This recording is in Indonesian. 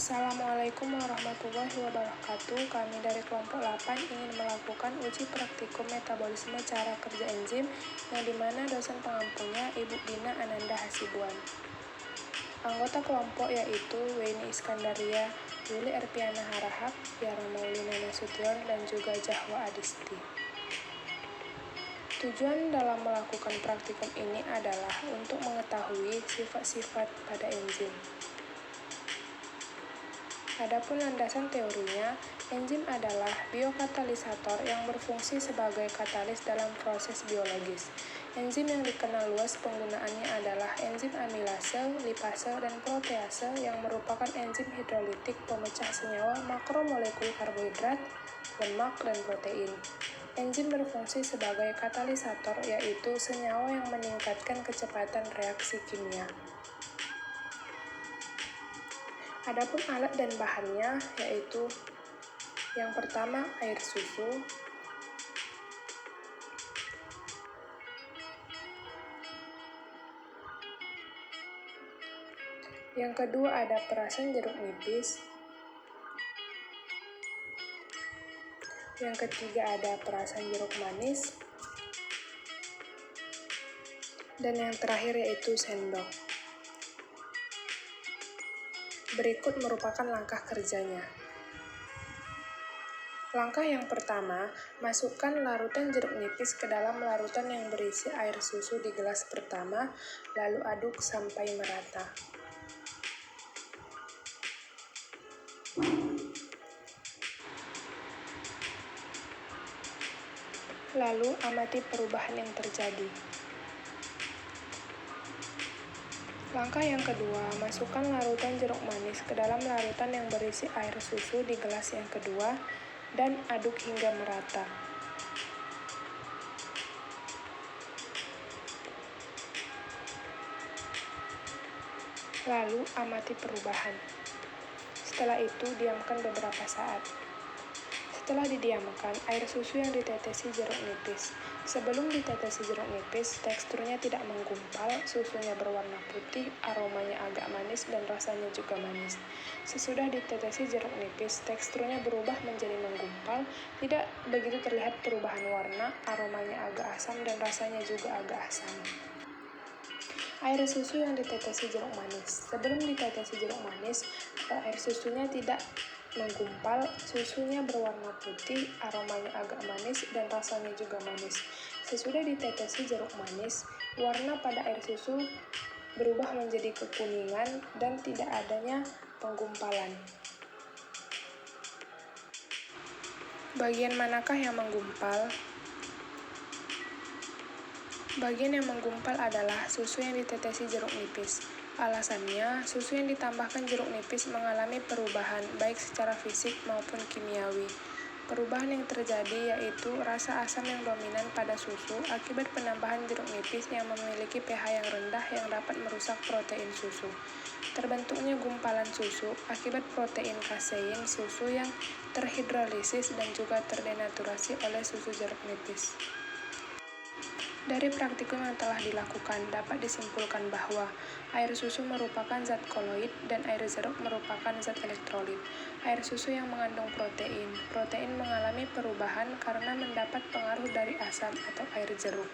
Assalamualaikum warahmatullahi wabarakatuh. Kami dari kelompok 8 ingin melakukan uji praktikum metabolisme cara kerja enzim yang dimana dosen pengampunya Ibu Dina Ananda Hasibuan. Anggota kelompok yaitu Weni Iskandaria, Yuli Erpiana Harahap, Yara Maulina Nasution, dan juga Jahwa Adisti. Tujuan dalam melakukan praktikum ini adalah untuk mengetahui sifat-sifat pada enzim. Adapun landasan teorinya, enzim adalah biokatalisator yang berfungsi sebagai katalis dalam proses biologis. Enzim yang dikenal luas penggunaannya adalah enzim amilase, lipase, dan protease yang merupakan enzim hidrolitik pemecah senyawa makromolekul karbohidrat, lemak, dan protein. Enzim berfungsi sebagai katalisator yaitu senyawa yang meningkatkan kecepatan reaksi kimia. Adapun alat dan bahannya yaitu yang pertama air susu, yang kedua ada perasan jeruk nipis, yang ketiga ada perasan jeruk manis, dan yang terakhir yaitu sendok. Berikut merupakan langkah kerjanya. Langkah yang pertama, masukkan larutan jeruk nipis ke dalam larutan yang berisi air susu di gelas pertama, lalu aduk sampai merata. Lalu amati perubahan yang terjadi. Langkah yang kedua, masukkan larutan jeruk manis ke dalam larutan yang berisi air susu di gelas yang kedua dan aduk hingga merata. Lalu amati perubahan. Setelah itu, diamkan beberapa saat. Setelah didiamkan, air susu yang ditetesi jeruk nipis. Sebelum ditetesi jeruk nipis, teksturnya tidak menggumpal, susunya berwarna putih, aromanya agak manis, dan rasanya juga manis. Sesudah ditetesi jeruk nipis, teksturnya berubah menjadi menggumpal, tidak begitu terlihat perubahan warna, aromanya agak asam, dan rasanya juga agak asam. Air susu yang ditetesi jeruk manis. Sebelum ditetesi jeruk manis, air susunya tidak menggumpal, susunya berwarna putih, aromanya agak manis, dan rasanya juga manis. Sesudah ditetesi jeruk manis, warna pada air susu berubah menjadi kekuningan dan tidak adanya penggumpalan. Bagian manakah yang menggumpal? Bagian yang menggumpal adalah susu yang ditetesi jeruk nipis. Alasannya, susu yang ditambahkan jeruk nipis mengalami perubahan baik secara fisik maupun kimiawi. Perubahan yang terjadi yaitu rasa asam yang dominan pada susu akibat penambahan jeruk nipis yang memiliki pH yang rendah yang dapat merusak protein susu. Terbentuknya gumpalan susu akibat protein kasein susu yang terhidrolisis dan juga terdenaturasi oleh susu jeruk nipis. Dari praktikum yang telah dilakukan, dapat disimpulkan bahwa air susu merupakan zat koloid dan air jeruk merupakan zat elektrolit. Air susu yang mengandung protein. Protein mengalami perubahan karena mendapat pengaruh dari asam atau air jeruk.